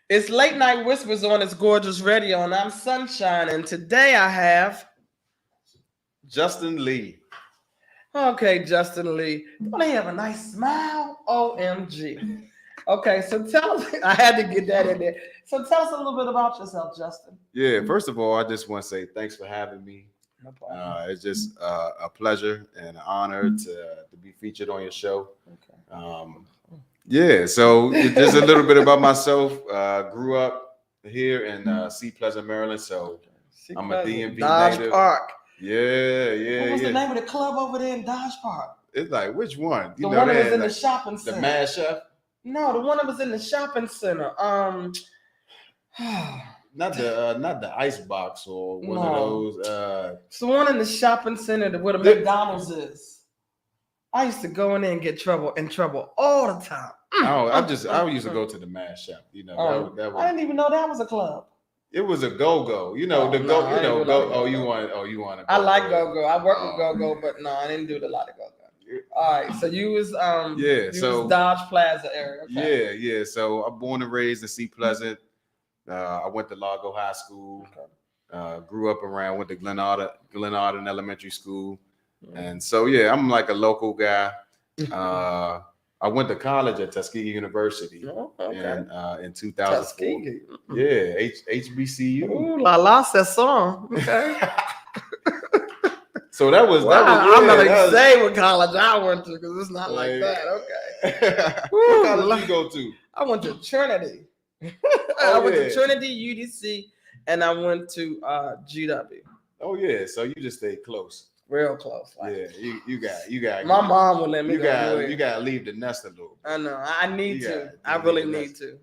It's Late Night Whispers on It's Gorgeous Radio, and I'm Sunshine. And today I have, Justin Lee. okay, Justin Lee. Don't he have a nice smile? OMG. Okay, so tell us, I had to get that in there. So tell us a little bit about yourself, Justin. Yeah, first of all, I just want to say thanks for having me. No problem. It's just a pleasure and an honor to be featured on your show. Okay. Yeah, so just a little bit about myself. Grew up here in Sea Pleasant, Maryland. So I'm a DMV Dodge native. Park. Yeah. What was the name of the club over there in Dodge Park? It's like, which one? The one that was in the shopping center. The Mad Chef? No, the one that was in the shopping center. Not the ice box or one of those. It's the one in the shopping center where the McDonald's is. I used to go in there and get in trouble all the time. I used to go to the Mad Chef. You know, that was, I didn't even know that was a club. It was a go-go. You know, you want to. I like go-go. I work with go-go, but no, I didn't do a lot of go-go. All right, so you was was Dodge Plaza area. Okay. Yeah. So I'm born and raised in Sea Pleasant. I went to Largo High School. Okay. Grew up around. Went to Glen Arden Elementary School, and so I'm like a local guy. I went to college at Tuskegee University in 2004. Tuskegee. Yeah, HBCU. Ooh, la la, that song. Okay. So that was. I'm not gonna say what college I went to because it's not like that. Okay. What college you go to? I went to Trinity. I went to Trinity, UDC, and I went to GW. Oh yeah, so you just stayed close. Real close. Like, you got. My mom would let me. You got to leave the nest a little bit. I know. I need to. I really need to.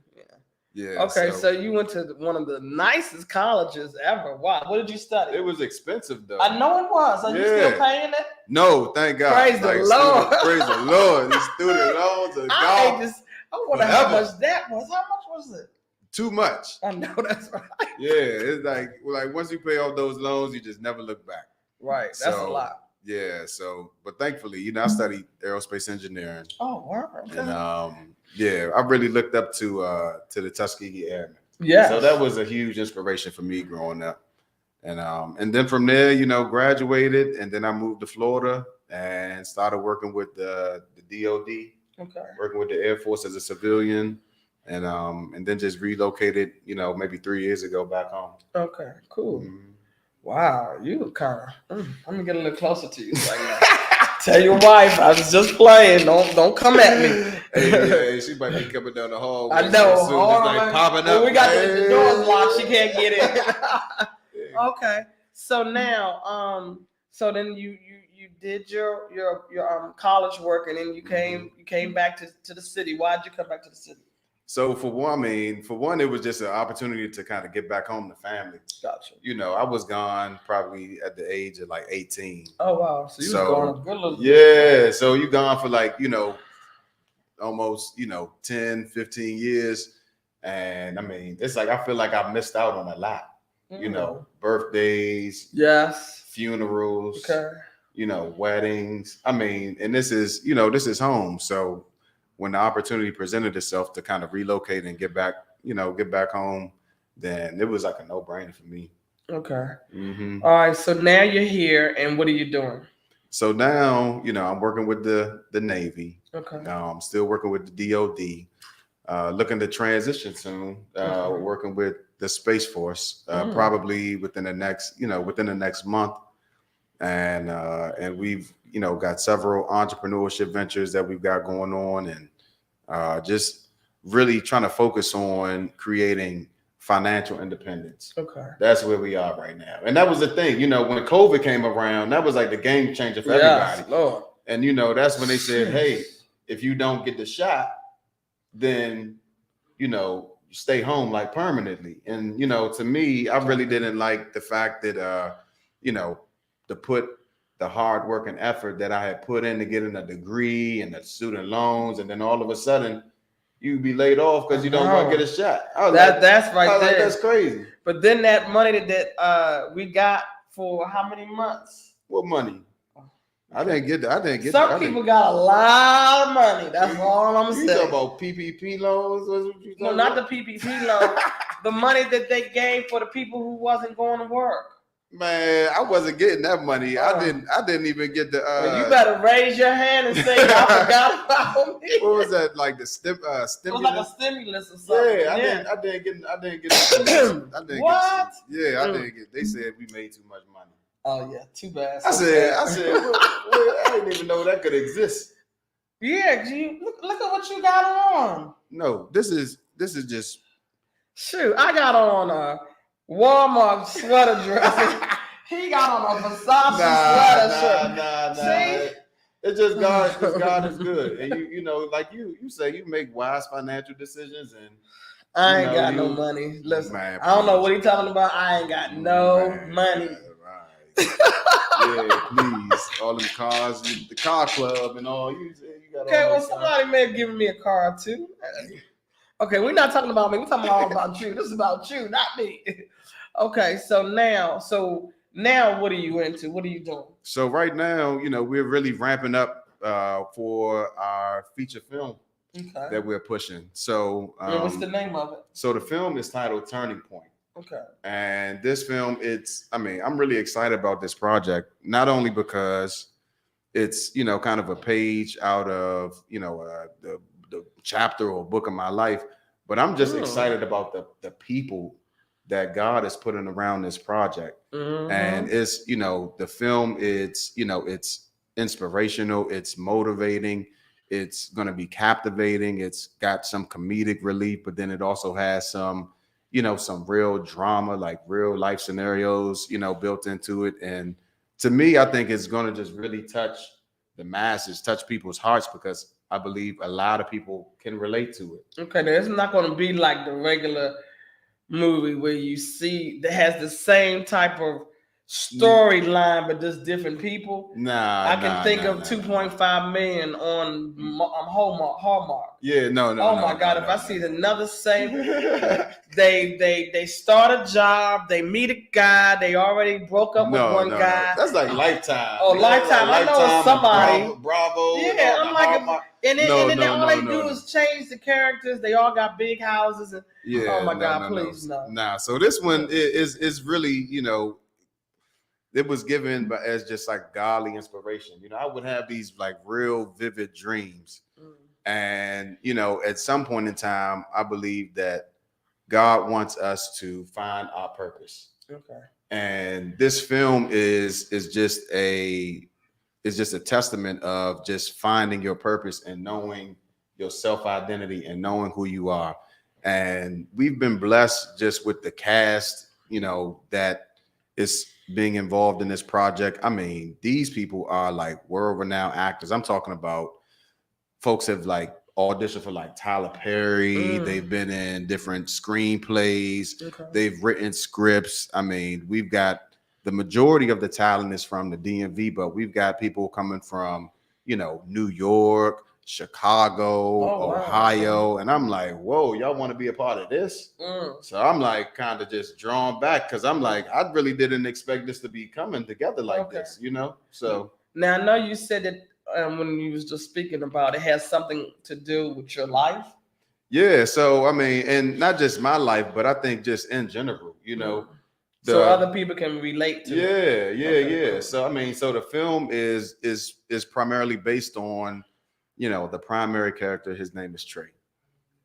Yeah. Okay, so you went to one of the nicest colleges ever. Wow. What did you study? It was expensive though. I know it was. Are you still paying it? No, thank God. Praise the Lord. Praise the Lord. These student loans are gone. I wonder how much that was. How much was it? Too much. I know that's right. Yeah, it's like once you pay off those loans, you just never look back. Right. That's a lot. Yeah. So, but thankfully, I studied aerospace engineering. Oh, wow. Okay. And I really looked up to the Tuskegee Airmen. Yeah. So that was a huge inspiration for me growing up. And then from there, graduated, and then I moved to Florida and started working with the DOD. Okay. Working with the Air Force as a civilian. And then just relocated, maybe 3 years ago back home. Okay, cool. Mm-hmm. Wow, you kind of. Let me get a little closer to you. Tell your wife I was just playing. Don't come at me. Hey, she might be coming down the hall. I know. Popping up. We got the doors locked. She can't get in. Okay, so now, so then you did your college work, and then you came back to the city. Why did you come back to the city? So for one, it was just an opportunity to kind of get back home to family. Gotcha. I was gone probably at the age of like 18. Oh wow! So you was gone a good little. Yeah, so you gone for like almost 10, 15 years, and it's like I feel like I missed out on a lot. Birthdays. Yes. Funerals. Okay. Weddings. And this is home. So when the opportunity presented itself to kind of relocate and get back home, then it was like a no-brainer for me. Okay. Mm-hmm. All right. So now you're here, and what are you doing? So now, I'm working with the Navy. Okay. I'm still working with the DOD. Looking to transition soon. Working with the Space Force, probably within the next month. And we've got several entrepreneurship ventures that we've got going on, and just really trying to focus on creating financial independence. Okay. That's where we are right now. And that was the thing, when COVID came around, that was like the game changer for everybody. Lord. And that's when they said, hey, if you don't get the shot, then you stay home like permanently. And to me, I really didn't like the fact that to put the hard work and effort that I had put in to getting a degree and the student loans, and then all of a sudden you be laid off because you don't want to get a shot. That's right there. That's crazy. But then that money that we got for how many months? What money? I didn't get. Some people got a lot of money. That's all I'm You saying. talking about PPP loans? No, not the PPP loan. The money that they gave for the people who wasn't going to work. Man, I wasn't getting that money. Oh. I didn't even get the. Well, you better raise your hand and say, "I forgot about me." What was that? Like the stimulus? It was like a stimulus or something. Yeah, I didn't get. I didn't get. What? Yeah, I didn't get. They said we made too much money. Oh yeah, too bad. I said, I didn't even know that could exist. Yeah, look at what you got on. No, this is just. Shoot, I got on a Walmart sweater dress. He got on a Versace sweater shirt. Nah. See? It's just God. God is good, and you know, like you say, you make wise financial decisions, and I ain't got no money. Listen, man, I don't know what he's talking about. I ain't got no money. Right. Yeah, please. All them cars, the car club, and all. You got. Okay, all well, those somebody may have given me a car too. Okay, we're not talking about me. We're talking all about you. This is about you, not me. Okay, so now, what are you into? What are you doing? So right now, you know, we're really ramping up for our feature film that we're pushing. So what's the name of it? So the film is titled Turning Point. Okay. And this film, I'm really excited about this project, not only because it's, you know, kind of a page out of, you know, the chapter or book of my life, but I'm just excited about the people that God is putting around this project. And it's, you know, the film, it's, you know, it's inspirational, it's motivating, it's going to be captivating, it's got some comedic relief, but then it also has some, you know, some real drama, like real life scenarios, you know, built into it. And to me, I think it's going to just really touch the masses, touch people's hearts, because I believe a lot of people can relate to it. Okay, it's not going to be like the regular movie where you see that has the same type of storyline, but just different people. I can think of 2.5 million on Hallmark. Yeah, no. Oh my God! If I see another same, they start a job, they meet a guy, they already broke up with one guy. That's like Lifetime. Oh, Lifetime! I know somebody. Bravo. Yeah, I'm like, and then all they do is change the characters. They all got big houses, and oh my God, please no. Nah, so this one is really, you know, it was given as just like godly inspiration. You know, I would have these like real vivid dreams. And, you know, at some point in time, I believe that God wants us to find our purpose. Okay. And this film is just a testament of just finding your purpose and knowing your self-identity and knowing who you are. And we've been blessed just with the cast, you know, that is being involved in this project. I mean, these people are like world-renowned actors. I'm talking about folks have like auditioned for like Tyler Perry. They've been in different screenplays. Okay. They've written scripts. I mean, we've got the majority of the talent is from the DMV, but we've got people coming from, you know, New York, Chicago, Ohio. Wow. And I'm like, whoa, y'all want to be a part of this? So I'm like kind of just drawn back because I'm like, I really didn't expect this to be coming together like this, you know? So now I know you said that when you was just speaking about it has something to do with your life. Yeah. So, I mean, and not just my life, but I think just in general, you know, so other people can relate to it. Yeah. Cool. So, I mean, so the film is primarily based on, you know, the primary character. His name is Trey,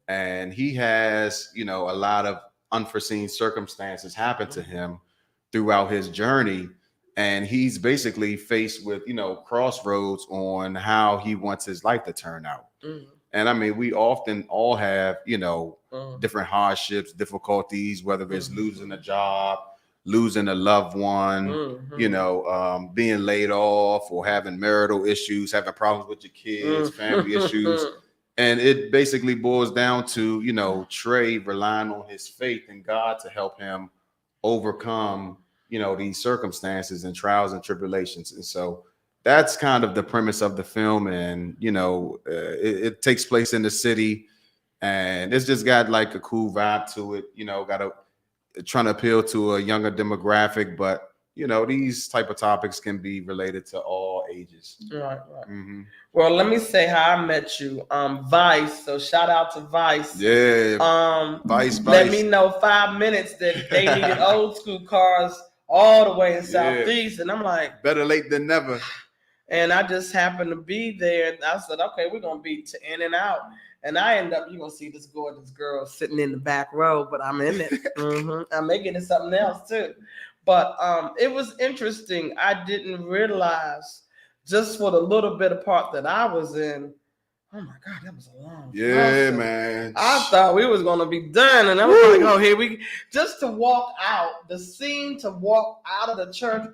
and he has, you know, a lot of unforeseen circumstances happen to him throughout his journey. And he's basically faced with, you know, crossroads on how he wants his life to turn out. And I mean, we often all have, you know, different hardships, difficulties, whether it's losing a job, losing a loved one, you know, being laid off or having marital issues, having problems with your kids, family issues. And it basically boils down to, you know, Trey relying on his faith in God to help him overcome, you know, these circumstances and trials and tribulations. And so that's kind of the premise of the film. And, you know, it takes place in the city, and it's just got like a cool vibe to it, you know, trying to appeal to a younger demographic, but, these type of topics can be related to all ages. Right. Mm-hmm. Well, let me say how I met you. Vice. So shout out to Vice. Yeah. Vice. Let me know 5 minutes that they needed old school cars all the way in Southeast, and I'm like, better late than never. And I just happened to be there, and I said, okay, we're gonna be in and out. And I end up, you're gonna see this gorgeous girl sitting in the back row, but I'm in it. I'm making it something else too. But it was interesting. I didn't realize just for the little bit of part that I was in. Oh my God, that was a long process. Man. I thought we was gonna be done, and I was like, oh, here we just to walk out the scene, to walk out of the church.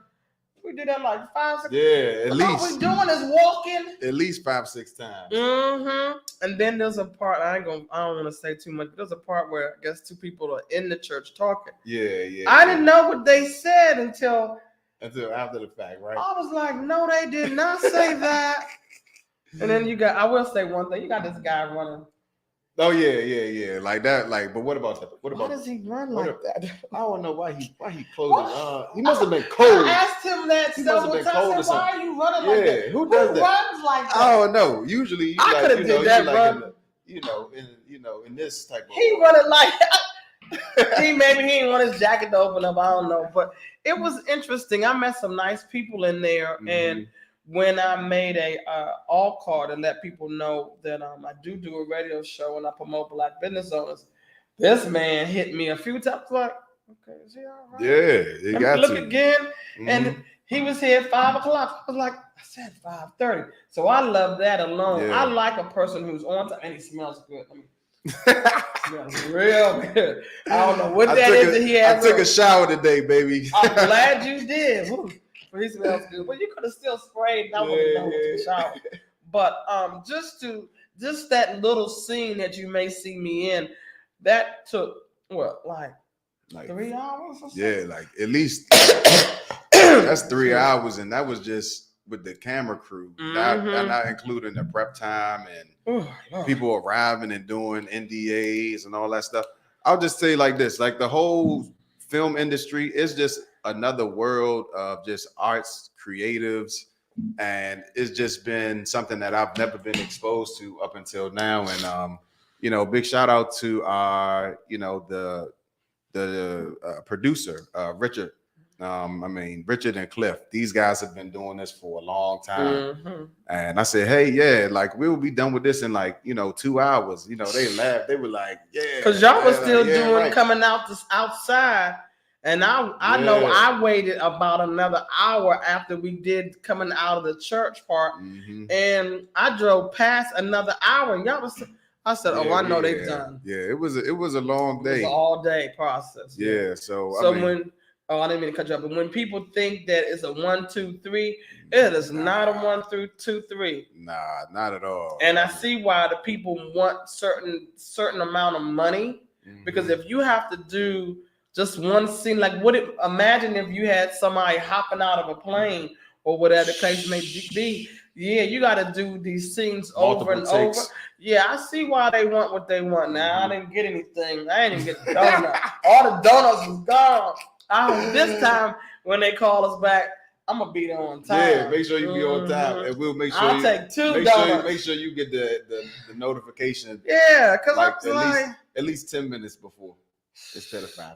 We did that like 5, 6. Yeah, at least. All we doing is walking. At least 5, 6 times. And then there's a part I don't want to say too much. But there's a part where I guess 2 people are in the church talking. Yeah. I didn't know what they said until after the fact, right? I was like, no, they did not say that. And then I will say one thing. You got this guy running. Oh yeah. Like that. Like, but what about that? Why does he run like that? I don't know why he closed. He must have been cold. I asked him that several times. Why are you running like that? Who does that? Runs like that? I don't know. Usually, I could have did that, bro. In this type of. He running like. Maybe he didn't want his jacket to open up. I don't know, but it was interesting. I met some nice people in there, and when I made a all card to let people know that I do a radio show and I promote Black business owners, this man hit me a few times like, okay, is he all right? Yeah, you got look to. again, and he was here at 5 o'clock. I was like, I said 5:30. So I love that alone. Yeah. I like a person who's on time and he smells good. Smells real good. I don't know what that is that he has. I took a shower today, baby. I'm glad you did. He smells good, but you could have still sprayed. And I wouldn't know what to shower. But just that little scene that you may see me in, that took like 3 hours or something? Yeah, like at least that's 3 hours, and that was just with the camera crew, not including the prep time and people arriving and doing NDAs and all that stuff. I'll just say like this, like the whole film industry is just another world of just arts, creatives, and it's just been something that I've never been exposed to up until now. And big shout out to our, the producer, Richard. Richard and Cliff. These guys have been doing this for a long time. And I said, hey, like we'll be done with this in 2 hours. They laughed. They were like, yeah. Because y'all was still coming out outside. And I know I waited about another hour after we did coming out of the church part. And I drove past another hour. And I said, I know they've done. Yeah, it was a long day. It was an all-day process. Yeah, so I didn't mean to cut you off, but when people think that it's a 1, 2, 3, it is not a 1 through 2, 3. Nah, not at all. And I see why the people want certain amount of money, because if you have to do just one scene, imagine if you had somebody hopping out of a plane or whatever the case may be. Yeah, you got to do these scenes over and over. Yeah, I see why they want what they want. Now I didn't get anything. I didn't even get the donut. All the donuts was gone. This time when they call us back, I'm gonna be there on time. Yeah, make sure you be on time, and we'll make sure I'll take 2 donuts. Make sure you get the notification. Yeah, because at least 10 minutes before instead of 5.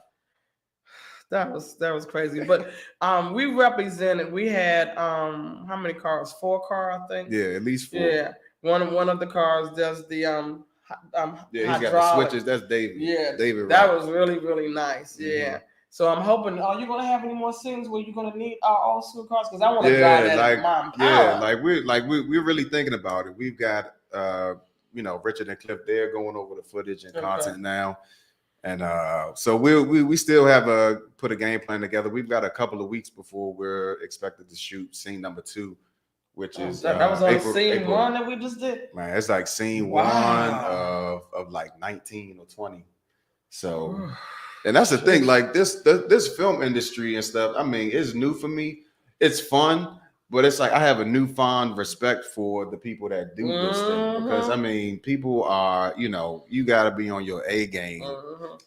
That was crazy. But we represented. We had how many cars? 4 cars, I think. Yeah, at least 4. Yeah, one of the cars does the he's got the switches. That's David. Yeah, David. That was really, really nice. Yeah. So I'm hoping. Are you gonna have any more scenes where you're gonna need our old school cars? Because I want to drive that. We're really thinking about it. We've got Richard and Cliff there going over the footage and content now, and so we still have put a game plan together. We've got a couple of weeks before we're expected to shoot scene number 2, which is that was on scene 1 that we just did. Man, it's like scene 1 of like 19 or 20. So. And that's the thing, like this film industry and stuff, it's new for me. It's fun, but it's like I have a newfound respect for the people that do this thing. Because people are, you gotta be on your A game.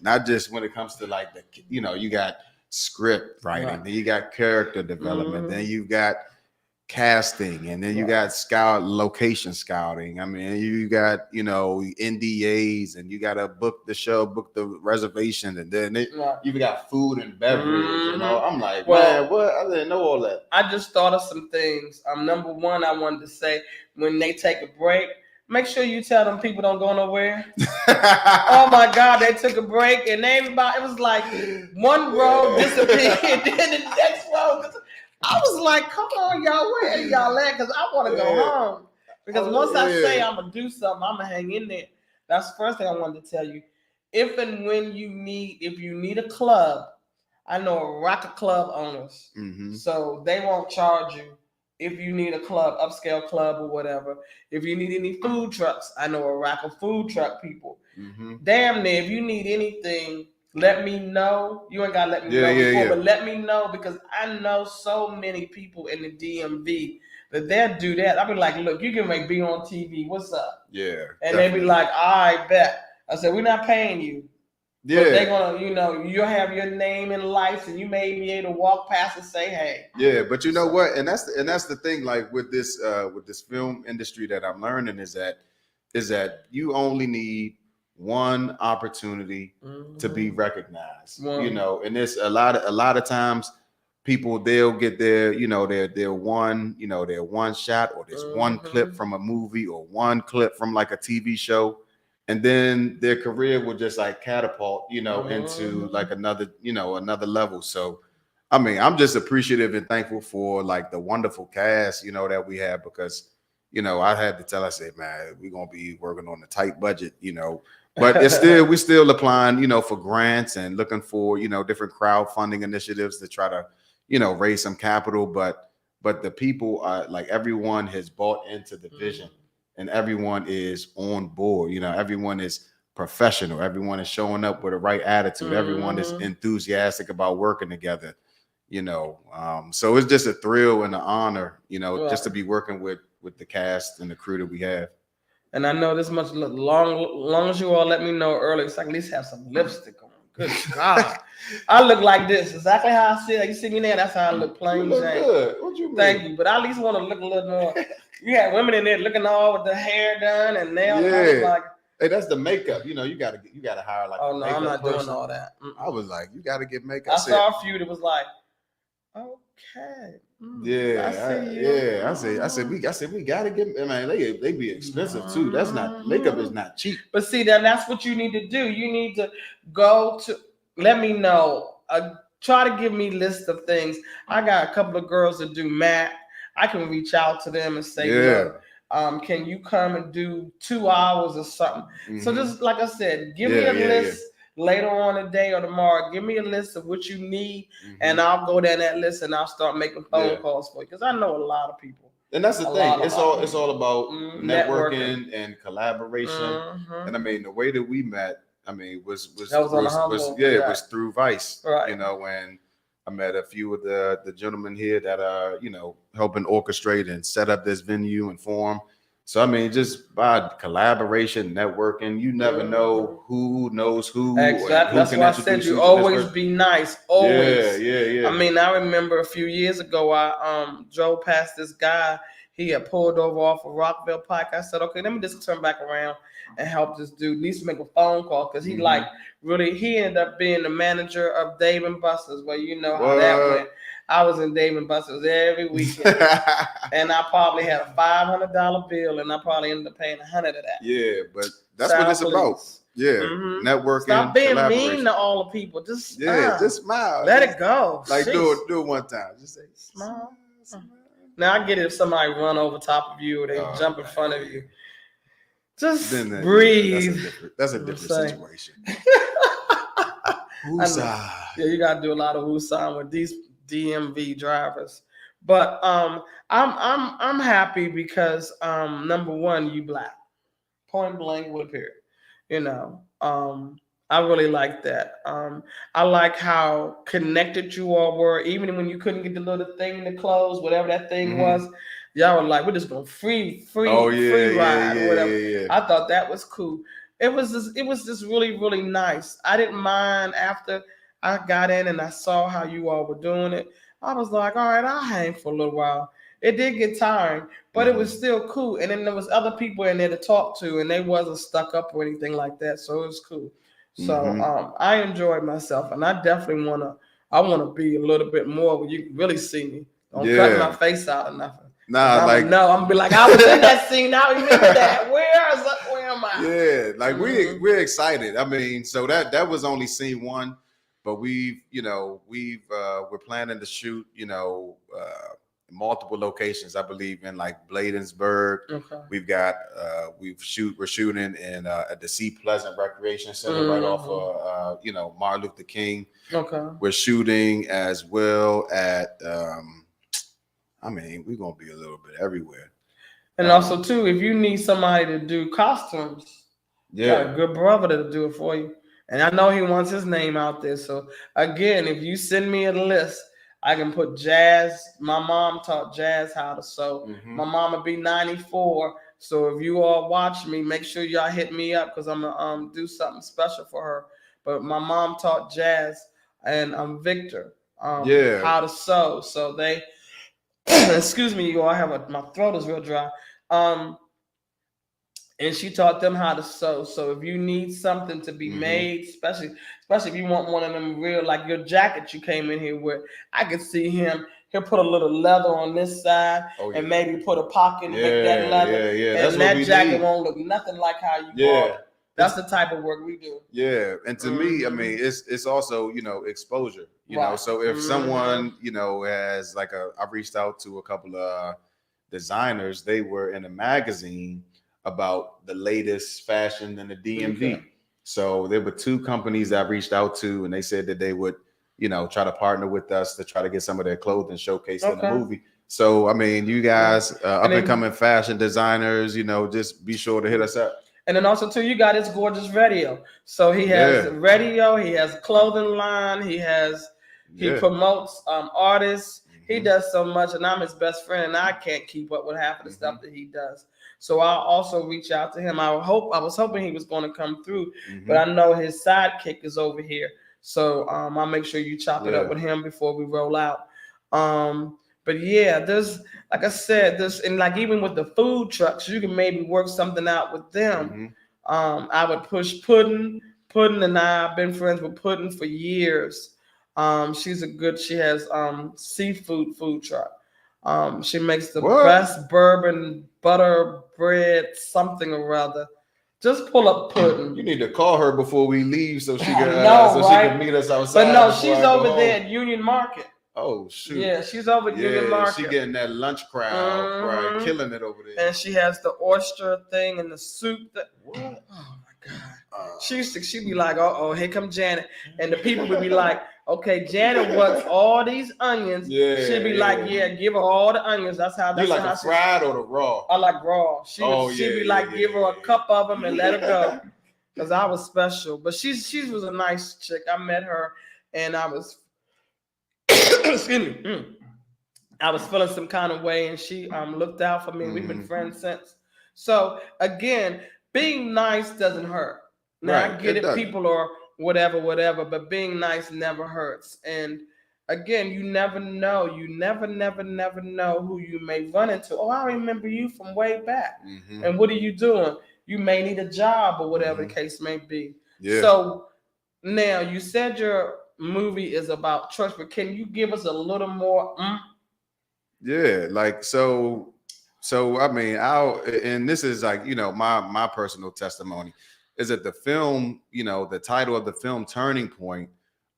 Not just when it comes to like you got script writing, Right. then you got character development, then Mhm. you got casting, and then you got location scouting. I mean, you got, you know, NDAs, and you got to book the show, book the reservation, and then Right. you got food and beverage and all. I'm like, Well, man, what? I didn't know all that. I just thought of some things. Number one, I wanted to say, when they take a break, make sure you tell them people don't go nowhere. Oh my God, they took a break and everybody, it was like one row disappeared, then the next row. I was like, come on, y'all, where y'all at? Because I want to go home. Because once I say I'm going to do something, I'm going to hang in there. That's the first thing I wanted to tell you. If and when if you need a club, I know a rack of club owners. Mm-hmm. So they won't charge you if you need a club, upscale club or whatever. If you need any food trucks, I know a rack of food truck people. Mm-hmm. Damn near, if you need anything, let me know. You ain't gotta let me know before, but let me know, because I know so many people in the DMV that they'll do that. I'll be like, look, you can be on TV. What's up? Yeah. And they be like, I bet. I said, we're not paying you. Yeah. But they're gonna, you know, you'll have your name and lights, and you may be able to walk past and say, hey. Yeah, but you know what? And that's the thing, like with this film industry that I'm learning is that you only need one opportunity to be recognized. You know, and there's a lot of times people, they'll get their one shot, or there's one clip from a movie, or one clip from like a TV show, and then their career will just like catapult, into like another level. So I mean, I'm just appreciative and thankful for like the wonderful cast, that we have, because I had to tell, I said, man, we're gonna be working on a tight budget, but we're still applying, for grants and looking for, different crowdfunding initiatives to try to, raise some capital. But the people are like, everyone has bought into the vision, and everyone is on board. Everyone is professional. Everyone is showing up with the right attitude. Everyone is enthusiastic about working together. So it's just a thrill and an honor, just to be working with the cast and the crew that we have. And I know this much, long as you all let me know early, so I can at least have some lipstick on. Good God. I look like this, exactly how I see it. You see me there, that's how I look, plain you look Jane. Good. What you mean? Thank you, but I at least want to look a little more. You had women in there looking all with the hair done and nails. Yeah. Like, hey, that's the makeup. You gotta hire like oh no, I'm not person. doing all that. I was like, you gotta get makeup. I saw a few that was like, okay. I said we gotta get. I mean, they be expensive too. That's not, makeup is not cheap. But see, that's what you need to do. You need to go to. Let me know. Try to give me a list of things. I got a couple of girls that do MAC. I can reach out to them and say, look, can you come and do 2 hours or something? So just like I said, give me a list. Later on today or tomorrow, give me a list of what you need, and I'll go down that list and I'll start making phone calls for you, because I know a lot of people. And that's the thing. It's all about networking and collaboration. And I mean, the way that we met, I mean, was through Vice. Right. When I met a few of the gentlemen here that are, helping orchestrate and set up this venue and forum. So I mean, just by collaboration, networking, you never know who knows who. Exactly. That's why I said you always be nice. Always. Yeah. I mean, I remember a few years ago, I drove past this guy. He had pulled over off of Rockville Pike. I said, okay, let me just turn back around and help this dude. At least make a phone call, because he he ended up being the manager of Dave and Buster's, where how that went. I was in Dave and Buster's every weekend, and I probably had a $500 bill, and I probably ended up paying $100 of that. Yeah, but that's what it's about. Yeah, networking. Stop being mean to all the people. Just just smile. Let it go. Like do it one time. Just say smile. Now I get it if somebody run over top of you or they jump in front of you. Just breathe. That's a different situation. Woosah. Yeah, you gotta do a lot of woosah with these DMV drivers. But I'm happy because number one, you Black. Point blank with a period. I really like that. I like how connected you all were, even when you couldn't get the little thing to close, whatever that thing was. Y'all were like, we're just gonna free ride or whatever. Yeah. I thought that was cool. It was just really, really nice. I didn't mind after I got in and I saw how you all were doing it, I was like, all right, I'll hang for a little while. It did get tiring, but it was still cool. And then there was other people in there to talk to, and they wasn't stuck up or anything like that. So it was cool. So I enjoyed myself, and I definitely wanna be a little bit more where you can really see me. Don't cut my face out or nothing. Nah, I'm gonna be like, I was in that scene. I remember that. Where am I? Yeah, like we're excited. I mean, so that was only scene one, but we're planning to shoot, multiple locations. I believe in like Bladensburg. Okay. We're shooting in at the Sea Pleasant Recreation Center right off of Martin Luther King. Okay. We're shooting as well at we're gonna be a little bit everywhere. And also too, if you need somebody to do costumes, got a good brother to do it for you. And I know he wants his name out there. So again, if you send me a list, I can put Jazz. My mom taught Jazz how to sew. My mom would be 94. So if you all watch me, make sure y'all hit me up because I'm gonna do something special for her. But my mom taught Jazz and Victor how to sew. So they excuse me, you all my throat is real dry. And she taught them how to sew. So if you need something to be made, especially if you want one of them real, like your jacket you came in here with, I could see he'll put a little leather on this side and maybe put a pocket with that leather. And that jacket won't look nothing like how you bought it. That's the type of work we do. Yeah. And to me, I mean, it's also, exposure, know. So if someone, has I've reached out to a couple of designers, they were in a magazine about the latest fashion in the DMV. Okay. So there were two companies I reached out to, and they said that they would, try to partner with us to try to get some of their clothing showcased in the movie. So, I mean, you guys, up and coming fashion designers, just be sure to hit us up. And then also too, you got his gorgeous radio. So he has radio, he has a clothing line, he promotes artists. He does so much, and I'm his best friend, and I can't keep up with half of the stuff that he does. So I'll also reach out to him. I was hoping he was going to come through, but I know his sidekick is over here. So I'll make sure you chop it up with him before we roll out. But yeah, there's, like I said, and like even with the food trucks, you can maybe work something out with them. I would push Puddin. Puddin and I have been friends with Puddin for years. She has seafood food truck. She makes the best bourbon butter bread, something or other. Just pull up Puddin. You need to call her before we leave so she can she can meet us outside. But no, she's over there at Union Market. Oh shoot! Yeah, she's over at Union Market. She getting that lunch crowd, right? Killing it over there. And she has the oyster thing and the soup. Oh my God! She'd be like, "Oh, here come Janet," and the people would be like, "Okay, Janet wants all these onions." She'd be like, "Yeah, give her all the onions." That's how. You like the fried or the raw? I like raw. She'd be like, "Give her a cup of them and let her go," because I was special. But she was a nice chick. I met her, and I was. Excuse me. I was feeling some kind of way, and she looked out for me. We've been friends since. So again, being nice doesn't hurt. Now I get it, people are whatever, but being nice never hurts. And again, you never know. You never know who you may run into. Oh, I remember you from way back. And what are you doing? You may need a job or whatever the case may be. Yeah. So now you said your movie is about church, but can you give us a little more? Yeah, like so I mean, and this is like, my personal testimony is that the film, the title of the film Turning Point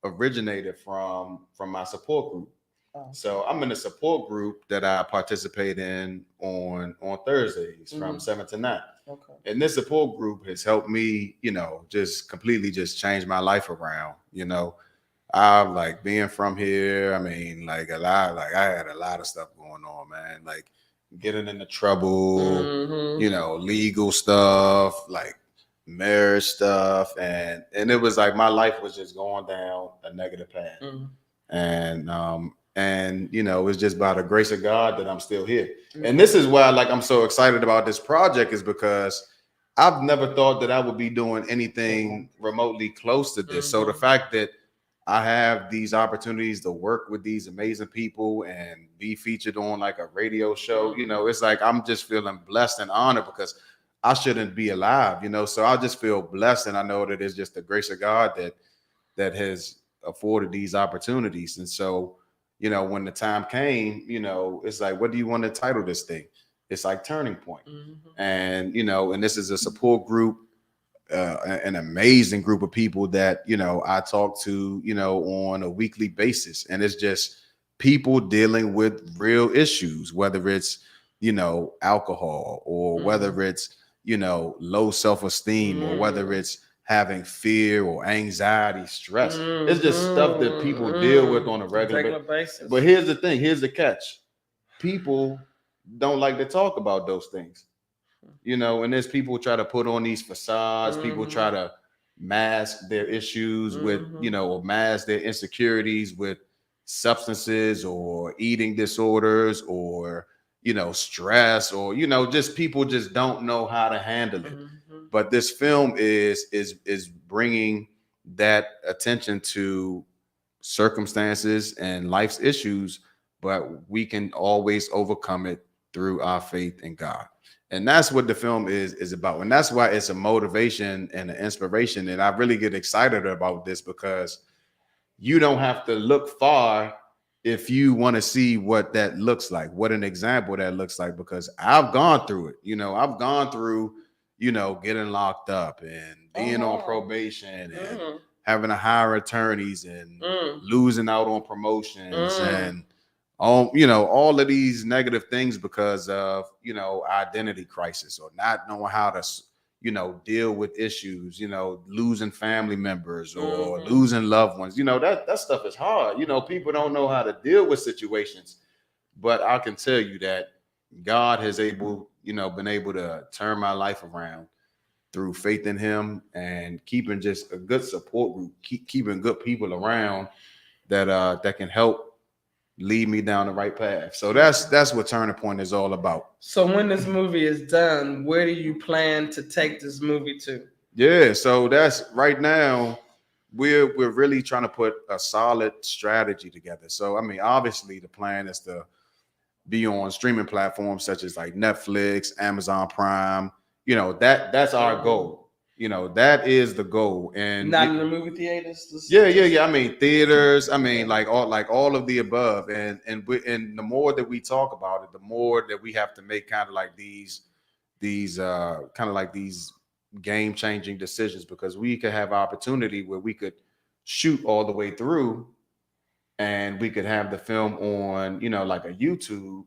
originated from my support group. So I'm in a support group that I participate in on Thursdays from 7 to 9. Okay. And this support group has helped me, just completely just change my life around. I like being from here. I mean, I had a lot of stuff going on, man. Like getting into trouble, legal stuff, like marriage stuff, and it was like my life was just going down a negative path. And it's just by the grace of God that I'm still here. And this is why I'm so excited about this project, is because I've never thought that I would be doing anything remotely close to this. So the fact that I have these opportunities to work with these amazing people and be featured on like a radio show. You know, it's like I'm just feeling blessed and honored because I shouldn't be alive, you know. So I just feel blessed, and I know that it's just the grace of God that has afforded these opportunities. And so, you know, when the time came, you know, it's like, what do you want to title this thing? It's like Turning Point. And, you know, and this is a support group, an amazing group of people that, you know, I talk to, you know, on a weekly basis. And it's just people dealing with real issues, whether it's, you know, alcohol, or whether it's, you know, low self-esteem, or whether it's having fear or anxiety, stress. It's just stuff that people deal with on a regular basis. But here's the thing, here's the catch. People don't like to talk about those things. You know, and there's people try to put on these facades, people try to mask their issues with, you know, or mask their insecurities with substances or eating disorders or, you know, stress, or, you know, just people just don't know how to handle it. But this film is bringing that attention to circumstances and life's issues, but we can always overcome it through our faith in God. And that's what the film is about. And that's why it's a motivation and an inspiration. And I really get excited about this because you don't have to look far if you want to see what that looks like, what an example that looks like, because I've gone through it. You know, I've gone through, you know, getting locked up and being on probation and having to hire attorneys and losing out on promotions and all, you know, all of these negative things because of, you know, identity crisis or not knowing how to, you know, deal with issues, you know, losing family members or losing loved ones. You know, that stuff is hard. You know, people don't know how to deal with situations. But I can tell you that God has been able to turn my life around through faith in him and keeping just a good support group, keeping good people around that can help lead me down the right path. So that's what Turning Point is all about. So when this movie is done, where do you plan to take this movie to? Yeah, so that's right now we're really trying to put a solid strategy together. So I mean, obviously the plan is to be on streaming platforms such as like Netflix, Amazon Prime. You know, that's our goal. You know, that is the goal. And not in the movie theaters. Yeah. I mean, theaters. I mean, like all of the above. And the more that we talk about it, the more that we have to make kind of like these game changing decisions, because we could have opportunity where we could shoot all the way through, and we could have the film on, you know, like a YouTube,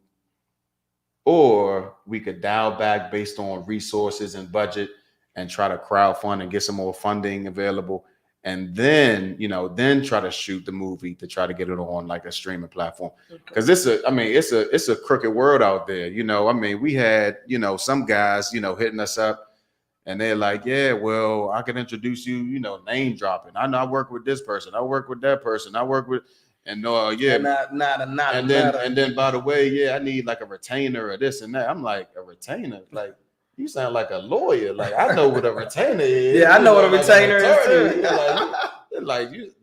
or we could dial back based on resources and budget and try to crowdfund and get some more funding available, and then, you know, then try to shoot the movie to try to get it on like a streaming platform. Because it's a crooked world out there. You know, I mean, we had, you know, some guys, you know, hitting us up and they're like, yeah, well, I can introduce you, you know, name dropping. I know I work with this person, I work with that person, I work with, and and then by the way, yeah, I need like a retainer or this and that. I'm like, a retainer? Like, you sound like a lawyer. Like, I know what a retainer is. Yeah, I know what a retainer is too.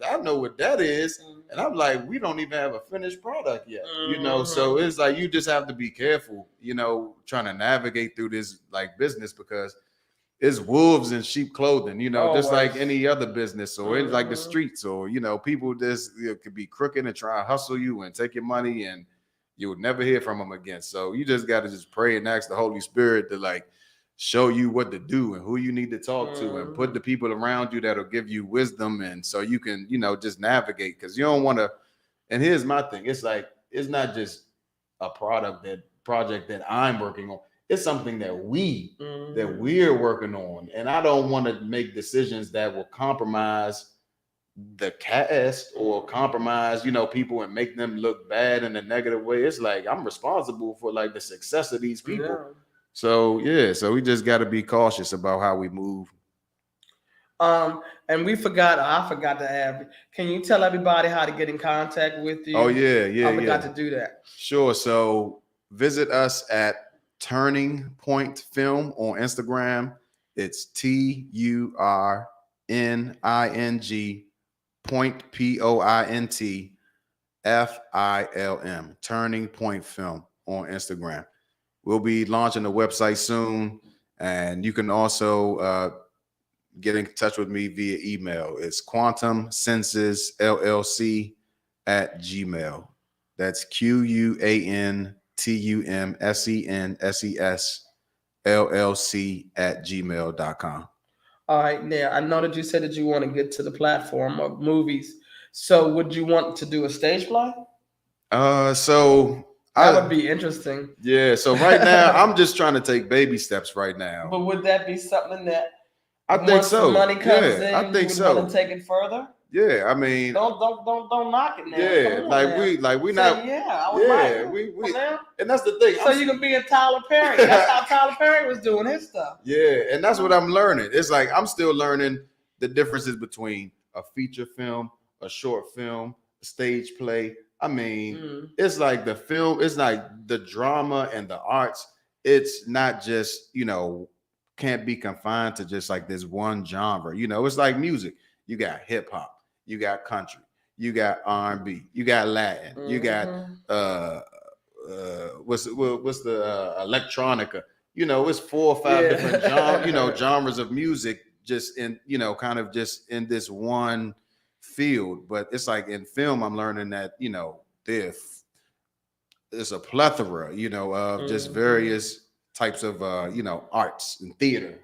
I know what that is. And I'm like, we don't even have a finished product yet. You know, so it's like you just have to be careful, you know, trying to navigate through this like business, because it's wolves in sheep clothing, you know, just like any other business, or it's like the streets, or, you know, people just, you know, could be crooked and try to hustle you and take your money, and you would never hear from them again. So you just got to just pray and ask the Holy Spirit to like show you what to do and who you need to talk to, and put the people around you that'll give you wisdom, and so you can, you know, just navigate. Because you don't want to. And here's my thing: it's like, it's not just a project that I'm working on. It's something that we're working on, and I don't want to make decisions that will compromise the cast or compromise, you know, people and make them look bad in a negative way. It's like I'm responsible for like the success of these people. Yeah. So we just got to be cautious about how we move. And I forgot to ask, can you tell everybody how to get in contact with you? Oh yeah. I forgot to do that. Sure. So visit us at Turning Point Film on Instagram. It's TURNING Point POINT Turning Point Film on Instagram. We'll be launching the website soon, and you can also get in touch with me via email. It's quantumsensesllc@gmail. That's QUANTUMSENSESLLC@gmail.com. All right, now I know that you said that you want to get to the platform of movies. So would you want to do a stage play? So That would be interesting. Yeah. So right now, I'm just trying to take baby steps right now. But would that be something that I think once so. the money comes in, I think you so. want to take it further? Yeah, I mean, Don't knock it now. yeah, Come on like now. we Say, not, yeah, I would yeah, like it. we, Come on. and that's the thing. So you can be a Tyler Perry. That's how Tyler Perry was doing his stuff. Yeah, and that's what I'm learning. It's like I'm still learning the differences between a feature film, a short film, a stage play. I mean, it's like the film, it's like the drama and the arts. It's not just, can't be confined to just like this one genre. It's like music. You got hip hop, you got country, you got R&B, you got Latin, you got what's the electronica. It's 4 or 5 different genres of music just in kind of just in this one field. But it's like in film, I'm learning that there's a plethora of just various types of arts and theater.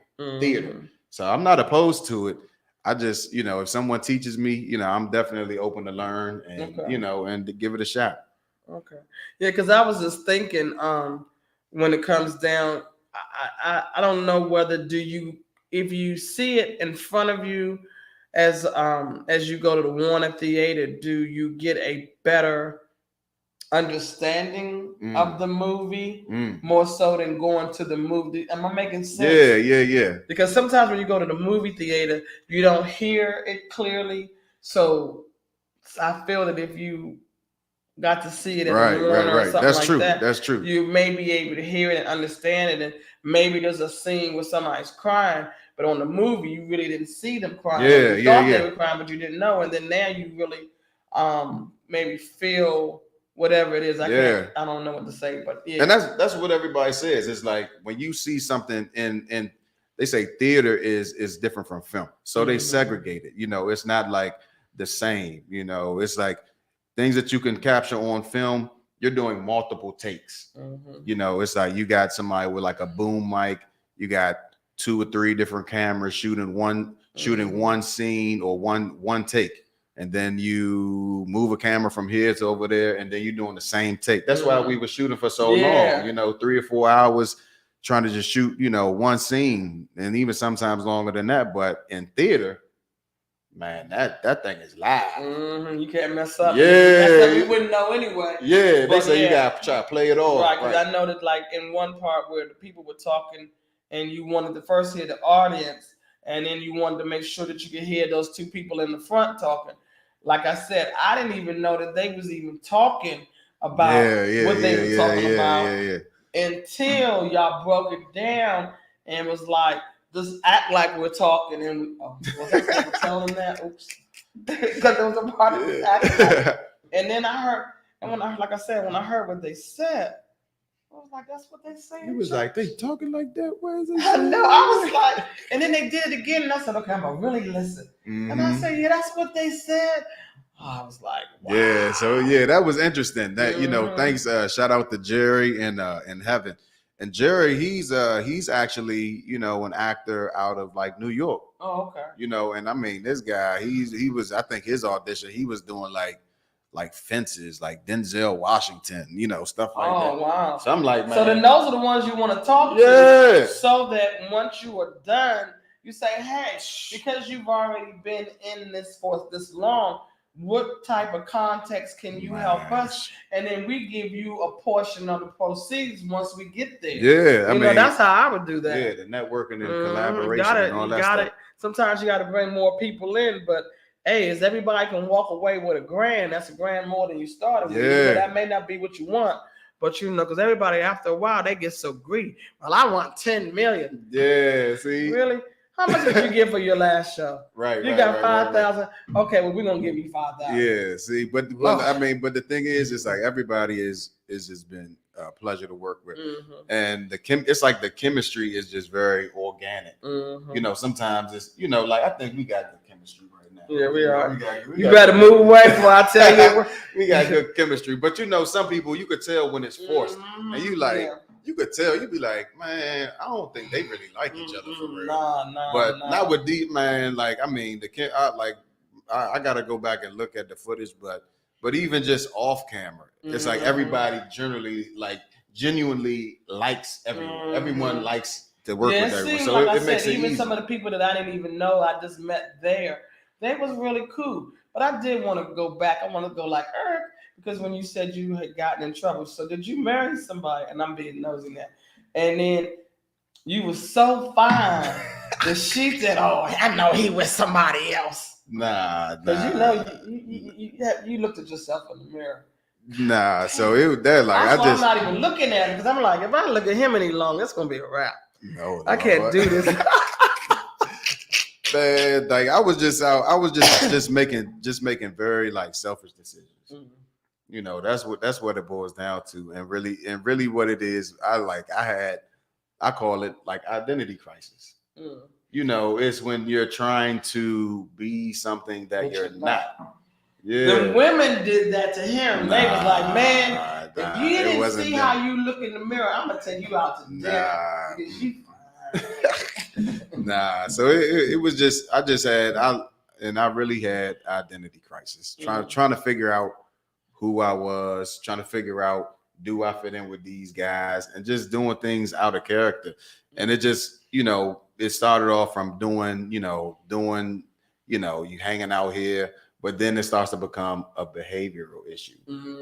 So I'm not opposed to it. I just if someone teaches me, I'm definitely open to learn and and to give it a shot. Okay. Yeah, because I was just thinking, when it comes down, I don't know whether if you see it in front of you as you go to the Warner Theater, do you get a better understanding of the movie more so than going to the movie? Am I making sense? Yeah. Because sometimes when you go to the movie theater, you don't hear it clearly. So I feel that if you got to see it in the Warner or something That's like true. that, That's true. you may be able to hear it and understand it, and maybe there's a scene where somebody's crying, but on the movie you really didn't see them crying. You thought they were crying, but you didn't know, and then now you really maybe feel whatever it is. I don't know what to say, but yeah. And that's what everybody says. It's like when you see something in they say theater is different from film, so they segregate it. It's not like the same. It's like things that you can capture on film, you're doing multiple takes. It's like you got somebody with like a boom mic, you got 2 or 3 different cameras shooting one scene or one take. And then you move a camera from here to over there, and then you're doing the same take. That's why we were shooting for so long, 3 or 4 hours trying to just shoot, one scene, and even sometimes longer than that. But in theater, man, that thing is live. You can't mess up. Yeah, we wouldn't know anyway. Yeah, they say you gotta try to play it all. Right, because I know that like in one part where the people were talking, and you wanted to first hear the audience, and then you wanted to make sure that you could hear those 2 people in the front talking. Like I said, I didn't even know that they was even talking about what they were talking about until y'all broke it down and was like, just act like we're talking. And was I supposed to tell them that? Oops. Because there was a part of this acting. And then I heard, and when I heard what they said, I was like, that's what they say. He was like, they talking like that? Where is it? I know. I was like, and then they did it again, and I said, okay, I'm gonna really listen. And I said, yeah, that's what they said. I was like, wow. Yeah. So that was interesting. That thanks. Shout out to Jerry and Heaven. And Jerry, he's actually an actor out of like New York. Oh, okay. And I mean, this guy, he was. I think his audition, he was doing like Fences, like Denzel Washington, stuff like that. Oh, wow. So I'm like, man. So then those are the ones you want to talk to, so that once you are done, you say, hey, because you've already been in this for this long, what type of context can you help us? And then we give you a portion of the proceeds once we get there. Yeah, I mean, that's how I would do that. Yeah, the networking and collaboration and all that stuff. Sometimes you got to bring more people in, but hey, as everybody can walk away with $1,000, that's $1,000 more than you started with. Yeah. That may not be what you want, but because everybody after a while they get so greedy. Well, I want 10 million. Yeah, see. Really? How much did you get for your last show? Right. You got 5,000. Okay, well, we're gonna give you 5,000. Yeah. See, but I mean, but the thing is, it's like everybody is just been a pleasure to work with, and it's like the chemistry is just very organic. You know, sometimes it's like I think we got good chemistry right now. Yeah, we are. We you better move away before I tell you. We got good chemistry, but some people you could tell when it's forced, and you like. Yeah. You could tell, you'd be like, man, I don't think they really like each other for real. But not with deep, man. Like, I mean, I gotta go back and look at the footage, but even just off camera, it's like everybody genuinely likes everyone. Everyone likes to work with everyone. So like it makes it even easy. Some of the people that I didn't even know, I just met there. They was really cool. But I did want to go back. I want to go like Eric. Because when you said you had gotten in trouble, so did you marry somebody? And I'm being nosy now. And then you were so fine that she said, "Oh, I know he was somebody else." Nah. Because you looked at yourself in the mirror. Nah. So I'm not even looking at him because I'm like, if I look at him any longer, it's gonna be a wrap. No, I can't do this. Man, like I was just making very like selfish decisions. You know, that's what it boils down to, and really what it is. I call it like identity crisis. You know, it's when you're trying to be something that you're not. Yeah, the women did that to him. They was like, man, if you didn't see how you look in the mirror, I'm gonna take you out to dinner because you. Nah, so it was just I really had identity crisis, trying to figure out who I was, trying to figure out, do I fit in with these guys, and just doing things out of character. And it just, it started off from doing you hanging out here, but then it starts to become a behavioral issue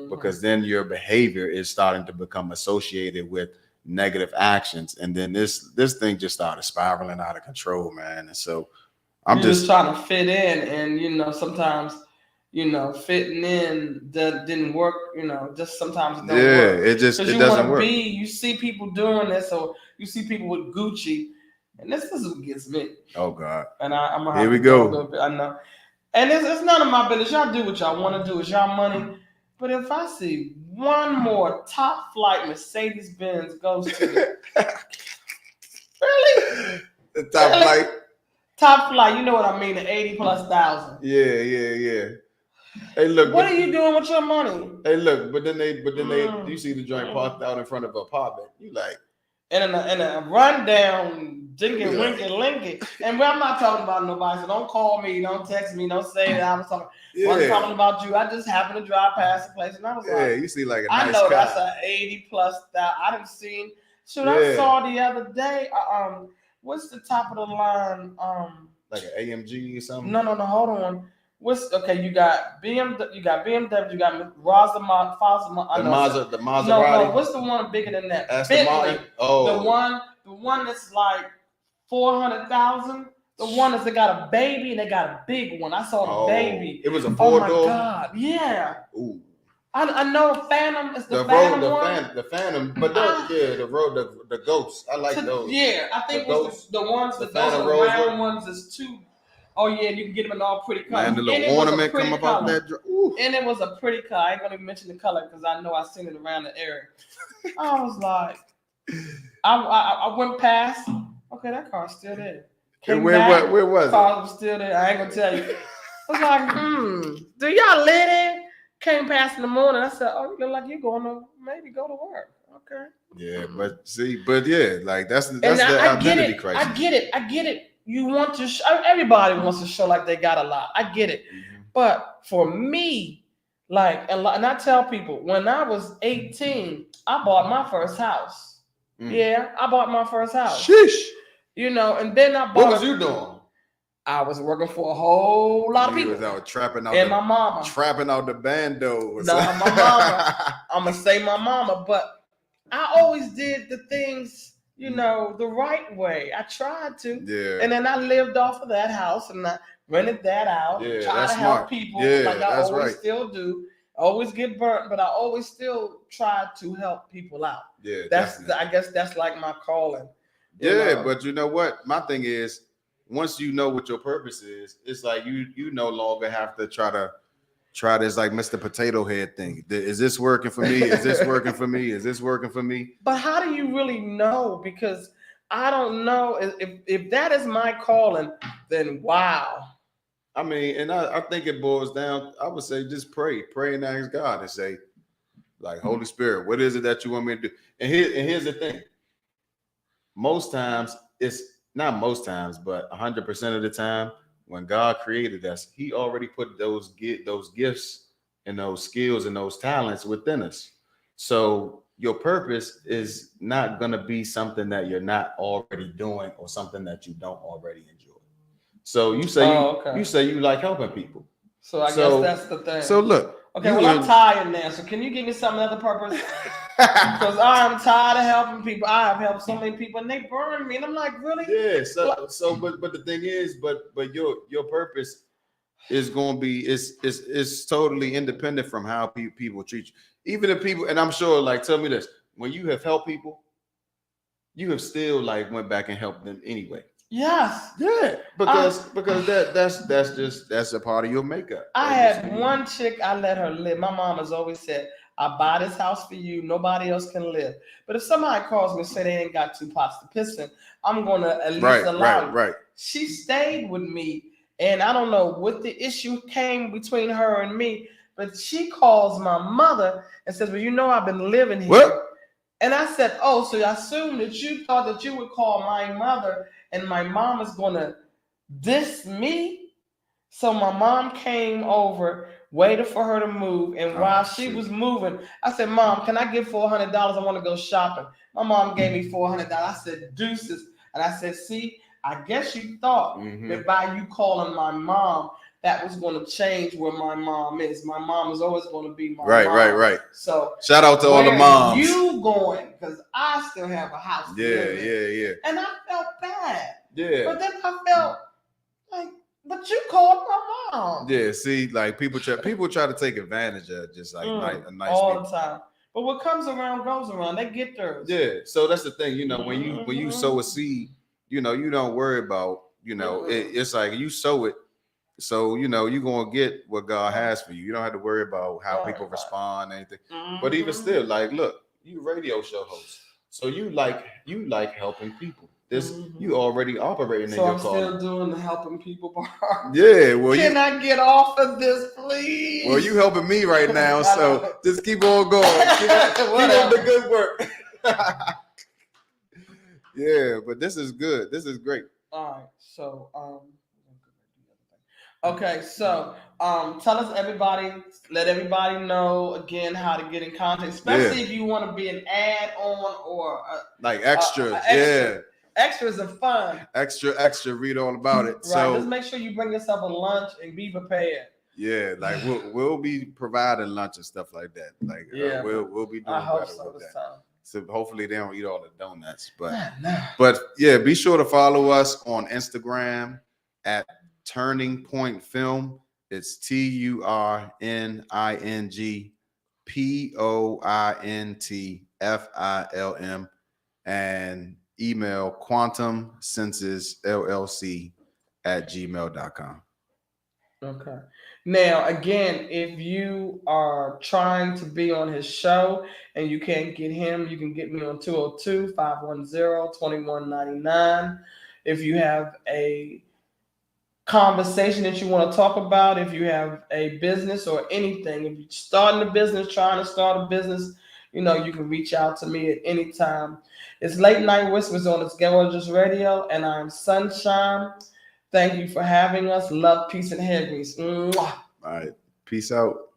because then your behavior is starting to become associated with negative actions. And then this thing just started spiraling out of control, man. And so I'm just trying to fit in, and sometimes fitting in that didn't work, just sometimes it don't work. It doesn't work. You see people doing this, or you see people with Gucci, and this is what gets me. Oh God. And I'm gonna here we go. I know. And it's none of my business. Y'all do what y'all want to do. It's y'all money. But if I see one more top flight Mercedes-Benz goes to really? The top flight? Top flight, you know what I mean, the 80,000+. Yeah. Hey, look. What are you doing with your money? Hey, look, but then they you see the joint parked out in front of an apartment. You like and a rundown dinky winky linky. And I'm not talking about nobody, so don't call me, don't text me, don't say that I was talking. I was talking about you. I just happened to drive past the place, and I was like, you see like a nice I know car. That's a 80,000+. I didn't see. I saw the other day. What's the top of the line? Like an AMG or something? No. Hold on. You got BMW, you got Mazda. The Maserati. No, what's the one bigger than that? Aston Martin. Oh, the one that's like 400,000. The one that's got a baby and they got a big one. I saw the baby. It was a 4-door. Oh my God, yeah. Ooh. I know Phantom is the Phantom one. The Phantom, but the Ghosts. I like those. Yeah, I think the ones that those round ones is too. Oh yeah, you can get them in all pretty colors. And the little ornament come up out that. And it was a pretty car. I ain't gonna even mention the color because I know I seen it around the area. I was like, I went past. Okay, that car's still there. Where was it? Car was still there. I ain't gonna tell you. I was like, do y'all live in? Came past in the morning. I said, oh, you look like you're going to maybe go to work. Okay. Yeah, like that's the identity crisis. I get it. You want to everybody wants to show like they got a lot. I get it. But for me, and I tell people, when I was 18, I bought my first house. Yeah, I bought my first house. Sheesh. And then I bought. What was you doing? I was working for a whole lot of people. You was out trapping out my mama. Trapping out the bando. No, my mama. I'm going to say my mama, but I always did the things, the right way. I tried to. Yeah. And then I lived off of that house and I rented that out. Yeah, tried to help people like I always still do. I always get burnt, but I always still try to help people out. Yeah. I guess that's like my calling. Yeah, but you know what? My thing is, once you know what your purpose is, it's like you no longer have to try this like Mr. Potato Head thing. Is this working for me? Is this working for me? Is this working for me? But how do you really know? Because I don't know if that is my calling, then wow. I mean, and I think it boils down, I would say just pray and ask God and say, like, Holy Spirit, what is it that you want me to do? And here's the thing. Most times, it's not most times, but 100% of the time, when God created us, He already put those gifts and those skills and those talents within us. So your purpose is not going to be something that you're not already doing or something that you don't already enjoy. So you say you like helping people. So I guess that's the thing. So look. Okay, well, I'm tired now. So can you give me some other purpose? Because I'm tired of helping people. I have helped so many people, and they burn me, and I'm like, really? Yeah. But the thing is, but your purpose is going to be is totally independent from how people treat you. Even if people, and I'm sure, like, tell me this: when you have helped people, you have still like went back and helped them anyway. Yes. Yeah, because that's a part of your makeup. I had one chick, I let her live. My mom has always said, I buy this house for you, nobody else can live. But if somebody calls me and say they ain't got 2 pots to piss in, I'm gonna at least allow it. Right. She stayed with me, and I don't know what the issue came between her and me, but she calls my mother and says, well, you know I've been living here. What? And I said, oh, so I assume that you thought that you would call my mother and my mom is going to diss me? So my mom came over, waited for her to move. And while she was moving, I said, Mom, can I get $400? I want to go shopping. My mom gave me $400. I said, deuces. And I said, see, I guess you thought that by you calling my mom, that was going to change where my mom is. My mom is always going to be my mom. Right. So shout out to all the moms. You going? Because I still have a house. Yeah. And I felt bad. Yeah. But then I felt like, but you called my mom. Yeah. See, like people try to take advantage of just like a nice all people. the time. But what comes around goes around. They get theirs. Yeah. So that's the thing. You know, when you sow a seed, you know, you don't worry about. You know, it's like you sow it. So, you know, you're going to get what God has for you. You don't have to worry about how people respond, anything. But even still, like, look, you radio show host. So you like helping people. This you already operating in your So I'm still doing the helping people part. Yeah. Well, Can I get off of this, please? Well, you helping me right now. So just keep on going. Keep on the good work. Yeah, but this is good. This is great. All right. So, okay, so tell us let everybody know again how to get in contact, especially if you want to be an add-on or like extras. Extras are fun. Extra, read all about it. Right. So just make sure you bring yourself a lunch and be prepared. Yeah, like we'll be providing lunch and stuff like that. Like we'll be doing better with that. Time. So hopefully they don't eat all the donuts, but yeah, be sure to follow us on Instagram at Turning Point Film. It's TurningPointFilm and email quantumsensesllc@gmail.com. Okay. Now, again, if you are trying to be on his show and you can't get him, you can get me on 202-510-2199. If you have a conversation that you want to talk about, if you have a business or anything, if you're starting a business, trying to start a business, you know, you can reach out to me at any time. It's Late Night Whispers on It's Gorgeous Radio, and I'm Sunshine. Thank you for having us. Love, peace, and heaviness. All right. Peace out.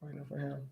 Waiting for him.